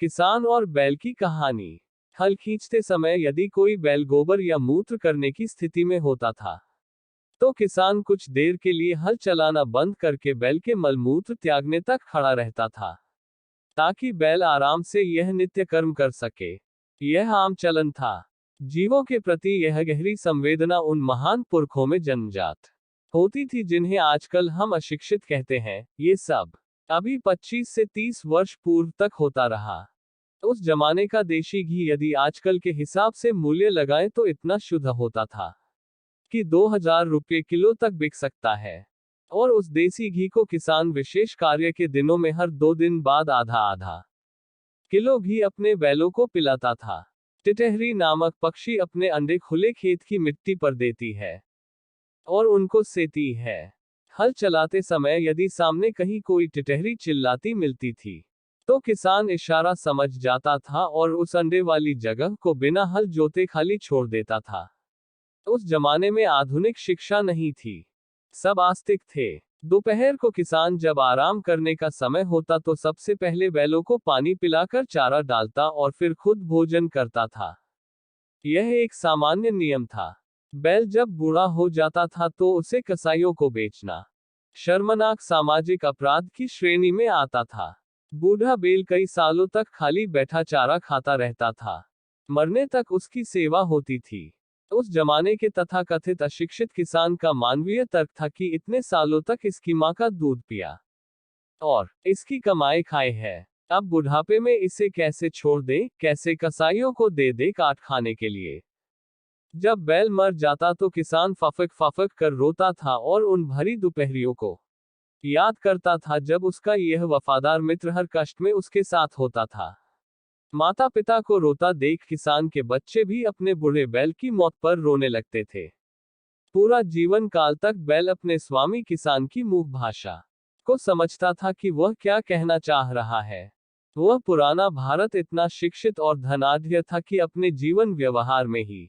किसान और बैल की कहानी। हल खींचते समय यदि कोई बैल गोबर या मूत्र करने की स्थिति में होता था, तो किसान कुछ देर के लिए हल चलाना बंद करके बैल के मलमूत्र त्यागने तक खड़ा रहता था, ताकि बैल आराम से यह नित्य कर्म कर सके। यह आम चलन था। जीवों के प्रति यह गहरी संवेदना उन महान पुरखों में जन्मजात होती थी जिन्हें आजकल हम अशिक्षित कहते हैं। ये सब अभी 25 से 30 वर्ष पूर्व तक होता रहा। उस जमाने का देशी घी यदि आजकल के हिसाब से मूल्य लगाएं तो इतना शुद्ध होता था कि 2000 रुपये किलो तक बिक सकता है। और उस देसी घी को किसान विशेष कार्य के दिनों में हर 2 दिन बाद आधा आधा किलो घी अपने बैलों को पिलाता था। टिटहरी नामक पक्षी अपने अंडे खुले खेत की मिट्टी पर देती है और उनको सेती है। हल चलाते समय यदि सामने कहीं कोई टिटहरी चिल्लाती मिलती थी, तो किसान इशारा समझ जाता था और उस अंडे वाली जगह को बिना हल जोते खाली छोड़ देता था। उस जमाने में आधुनिक शिक्षा नहीं थी, सब आस्तिक थे। दोपहर को किसान जब आराम करने का समय होता तो सबसे पहले बैलों को पानी पिलाकर चारा डालता और फिर खुद भोजन करता था। यह एक सामान्य नियम था। बैल जब बूढ़ा हो जाता था तो उसे कसाईयों को बेचना शर्मनाक सामाजिक अपराध की श्रेणी में आता था। बूढ़ा बैल कई सालों तक खाली बैठा चारा खाता रहता था। मरने तक उसकी सेवा होती थी। उस जमाने के तथाकथित अशिक्षित किसान का मानवीय तर्क था कि इतने सालों तक इसकी मां का दूध पिया और इसकी कमाई खाए है, अब बुढ़ापे में इसे कैसे छोड़ दे, कैसे कसाईयों को दे दे काट खाने के लिए। जब बैल मर जाता तो किसान फफक फफक कर रोता था और उन भरी दोपहरियों को याद करता था जब उसका यह वफादार मित्र हर कष्ट में उसके साथ होता था। माता पिता को रोता देख किसान के बच्चे भी अपने बूढ़े बैल की मौत पर रोने लगते थे। पूरा जीवन काल तक बैल अपने स्वामी किसान की मुख भाषा को समझता था कि वह क्या कहना चाह रहा है। वह पुराना भारत इतना शिक्षित और धनाढ्य था कि अपने जीवन व्यवहार में ही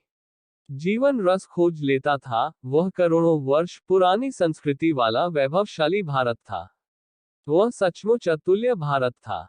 जीवन रस खोज लेता था। वह करोड़ों वर्ष पुरानी संस्कृति वाला वैभवशाली भारत था। वह सचमुच अतुल्य भारत था।